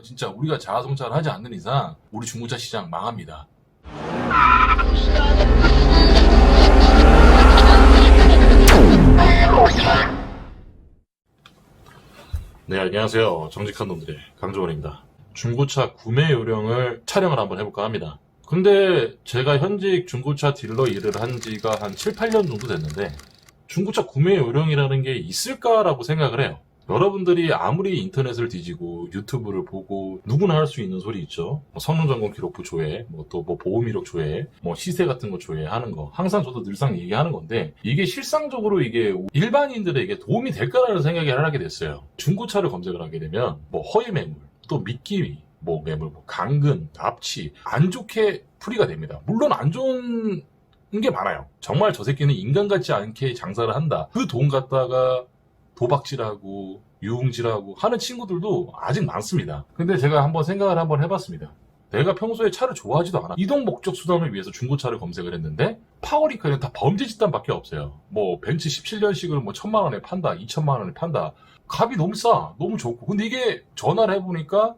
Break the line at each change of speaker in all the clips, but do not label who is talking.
진짜 우리가 자아성찰을 하지 않는 이상 우리 중고차 시장 망합니다. 네, 안녕하세요. 정직한 놈들의 강조원입니다. 중고차 구매 요령을 촬영을 한번 해볼까 합니다. 근데 제가 현직 중고차 딜러 일을 한 지가 한 7, 8년 정도 됐는데 중고차 구매 요령이라는 게 있을까라고 생각을 해요. 여러분들이 아무리 인터넷을 뒤지고 유튜브를 보고 누구나 할 수 있는 소리 있죠. 성능 점검 기록부 조회, 또 보험 이력 조회, 시세 같은 거 조회하는 거 항상 저도 늘상 얘기하는 건데 이게 실상적으로 이게 일반인들에게 도움이 될까라는 생각을 하게 됐어요. 중고차를 검색을 하게 되면 허위 매물, 또 미끼 매물, 강근, 납치 안 좋게 풀이가 됩니다. 물론 안 좋은 게 많아요. 정말 저 새끼는 인간 같지 않게 장사를 한다. 그 돈 갖다가 도박질하고 유흥질하고 하는 친구들도 아직 많습니다. 근데 제가 한번 생각을 해봤습니다. 내가 평소에 차를 좋아하지도 않아. 이동 목적 수단을 위해서 중고차를 검색을 했는데 파워링크는 다 범죄 집단밖에 없어요. 벤츠 17년식을 1,000만 원에 판다, 2,000만 원에 판다. 값이 너무 싸, 너무 좋고. 근데 이게 전화를 해보니까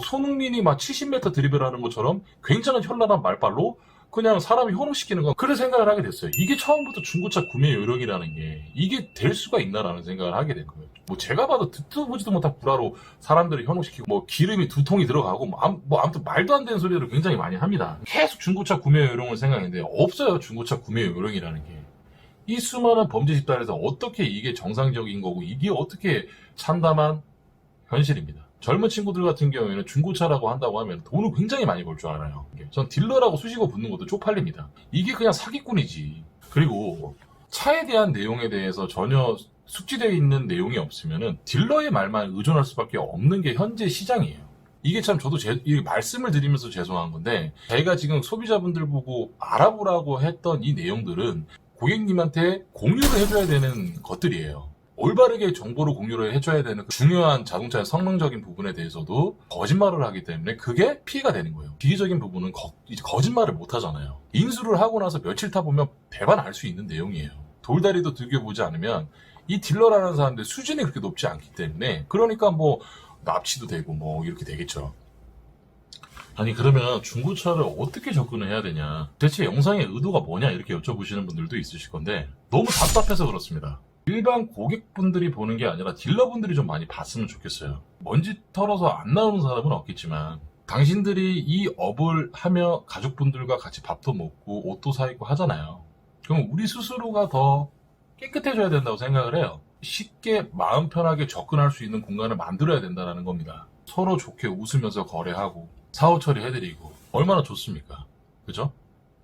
손흥민이 70m 드리블 하는 것처럼 굉장한 현란한 말발로 그냥 사람이 현혹시키는 거. 그런 생각을 하게 됐어요. 이게 처음부터 중고차 구매 요령이라는 게 이게 될 수가 있나라는 생각을 하게 된 거예요. 제가 봐도 듣도 보지도 못한 구라로 사람들을 현혹시키고 기름이 2통이 들어가고 아무튼 말도 안 되는 소리를 굉장히 많이 합니다. 계속 중고차 구매 요령을 생각했는데 없어요. 중고차 구매 요령이라는 게. 이 수많은 범죄 집단에서 어떻게 이게 정상적인 거고 이게 어떻게 참담한 현실입니다. 젊은 친구들 같은 경우에는 중고차라고 한다고 하면 돈을 굉장히 많이 벌 줄 알아요. 전 딜러라고 수식어 붙는 것도 쪽팔립니다. 이게 그냥 사기꾼이지. 그리고 차에 대한 내용에 대해서 전혀 숙지되어 있는 내용이 없으면 딜러의 말만 의존할 수밖에 없는 게 현재 시장이에요. 이게 참 저도 이 말씀을 드리면서 죄송한 건데 제가 지금 소비자분들 보고 알아보라고 했던 이 내용들은 고객님한테 공유를 해줘야 되는 것들이에요. 올바르게 정보를 공유를 해줘야 되는 중요한 자동차의 성능적인 부분에 대해서도 거짓말을 하기 때문에 그게 피해가 되는 거예요. 기계적인 부분은 이제 거짓말을 못 하잖아요. 인수를 하고 나서 며칠 타보면 대반 알 수 있는 내용이에요. 돌다리도 들겨보지 않으면 이 딜러라는 사람들 수준이 그렇게 높지 않기 때문에 그러니까 납치도 되고 이렇게 되겠죠. 아니 그러면 중고차를 어떻게 접근을 해야 되냐, 대체 영상의 의도가 뭐냐 이렇게 여쭤보시는 분들도 있으실 건데 너무 답답해서 그렇습니다. 일반 고객분들이 보는 게 아니라 딜러분들이 좀 많이 봤으면 좋겠어요. 먼지 털어서 안 나오는 사람은 없겠지만 당신들이 이 업을 하며 가족분들과 같이 밥도 먹고 옷도 사 입고 하잖아요. 그럼 우리 스스로가 더 깨끗해져야 된다고 생각을 해요. 쉽게 마음 편하게 접근할 수 있는 공간을 만들어야 된다는 겁니다. 서로 좋게 웃으면서 거래하고 사후 처리해드리고 얼마나 좋습니까? 그죠?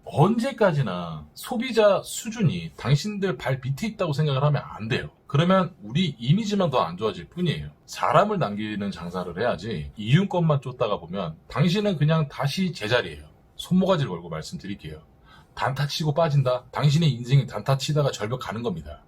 언제까지나 소비자 수준이 당신들 발 밑에 있다고 생각을 하면 안 돼요. 그러면 우리 이미지만 더 안 좋아질 뿐이에요. 사람을 남기는 장사를 해야지 이윤권만 쫓다가 보면 당신은 그냥 다시 제자리예요. 손모가지를 걸고 말씀드릴게요. 단타 치고 빠진다? 당신의 인생이 단타 치다가 절벽 가는 겁니다.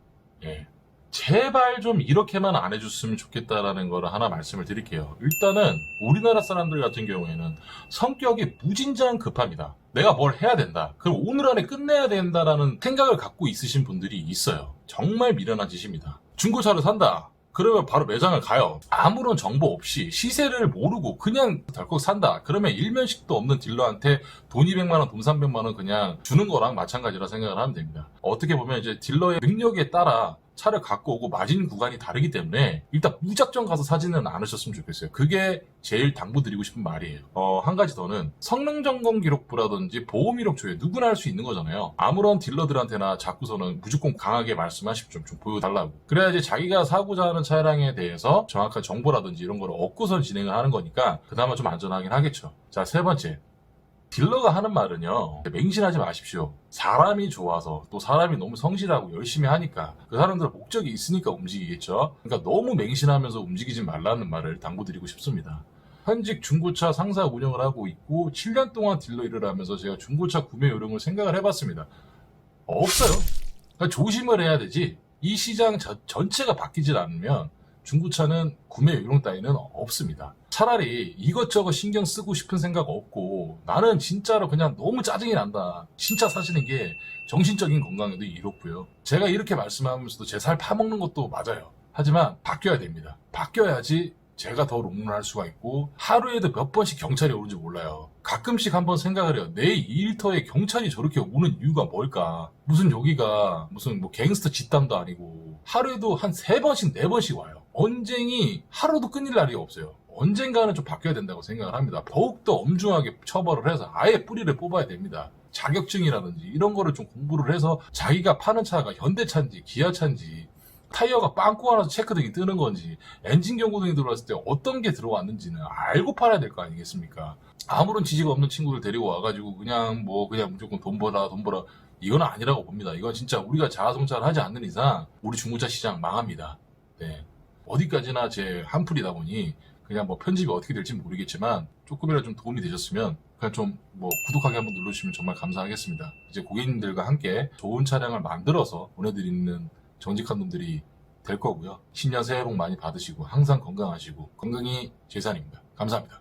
예. 제발 좀 이렇게만 안 해줬으면 좋겠다라는 거를 하나 말씀을 드릴게요. 일단은 우리나라 사람들 같은 경우에는 성격이 무진장 급합니다. 내가 뭘 해야 된다. 그럼 오늘 안에 끝내야 된다라는 생각을 갖고 있으신 분들이 있어요. 정말 미련한 짓입니다. 중고차를 산다. 그러면 바로 매장을 가요. 아무런 정보 없이 시세를 모르고 그냥 덜컥 산다. 그러면 일면식도 없는 딜러한테 돈 200만 원, 돈 300만 원 그냥 주는 거랑 마찬가지라 생각을 하면 됩니다. 어떻게 보면 이제 딜러의 능력에 따라 차를 갖고 오고 마진 구간이 다르기 때문에 일단 무작정 가서 사지는 않으셨으면 좋겠어요. 그게 제일 당부드리고 싶은 말이에요. 한 가지 더는 성능 점검 기록부라든지 보험 이력 조회 누구나 할 수 있는 거잖아요. 아무런 딜러들한테나 자꾸서는 무조건 강하게 말씀하십시오. 좀 보여달라고. 그래야지 자기가 사고자 하는 차량에 대해서 정확한 정보라든지 이런 걸 얻고선 진행을 하는 거니까 그나마 좀 안전하긴 하겠죠. 자, 세 번째. 딜러가 하는 말은요, 맹신하지 마십시오. 사람이 좋아서 또 사람이 너무 성실하고 열심히 하니까 그 사람들 목적이 있으니까 움직이겠죠. 그러니까 너무 맹신하면서 움직이지 말라는 말을 당부드리고 싶습니다. 현직 중고차 상사 운영을 하고 있고 7년 동안 딜러 일을 하면서 제가 중고차 구매 요령을 생각을 해봤습니다. 없어요. 그러니까 조심을 해야 되지. 이 시장 전체가 바뀌질 않으면 중고차는 구매 요령 따위는 없습니다. 차라리 이것저것 신경 쓰고 싶은 생각 없고 나는 진짜로 그냥 너무 짜증이 난다. 신차 사시는 게 정신적인 건강에도 이롭고요. 제가 이렇게 말씀하면서도 제 살 파먹는 것도 맞아요. 하지만 바뀌어야 됩니다. 바뀌어야지
제가 더 롱런할 수가 있고 하루에도 몇 번씩 경찰이 오는지 몰라요. 가끔씩 한번 생각을 해요. 내 일터에 경찰이 저렇게 오는 이유가 뭘까? 무슨 여기가 무슨 뭐 갱스터 집단도 아니고 하루에도 한 3번씩 4번씩 와요. 언쟁이 하루도 끊일 날이 없어요. 언젠가는 좀 바뀌어야 된다고 생각을 합니다. 더욱더 엄중하게 처벌을 해서 아예 뿌리를 뽑아야 됩니다. 자격증이라든지 이런 거를 좀 공부를 해서 자기가 파는 차가 현대차인지 기아차인지 타이어가 빵꾸 하나서 체크등이 뜨는 건지 엔진 경고등이 들어왔을 때 어떤 게 들어왔는지는 알고 팔아야 될 거 아니겠습니까? 아무런 지식 없는 친구들 데리고 와가지고 그냥 무조건 돈 벌어 이건 아니라고 봅니다. 이건 진짜 우리가 자아성찰하지 않는 이상 우리 중고차 시장 망합니다. 네. 어디까지나 제 한풀이다 보니 그냥 뭐 편집이 어떻게 될지 모르겠지만 조금이라도 좀 도움이 되셨으면 그냥 좀 뭐 구독하기 한번 눌러주시면 정말 감사하겠습니다. 이제 고객님들과 함께 좋은 차량을 만들어서 보내드리는 정직한 놈들이 될 거고요. 신년 새해 복 많이 받으시고 항상 건강하시고 건강이 재산입니다. 감사합니다.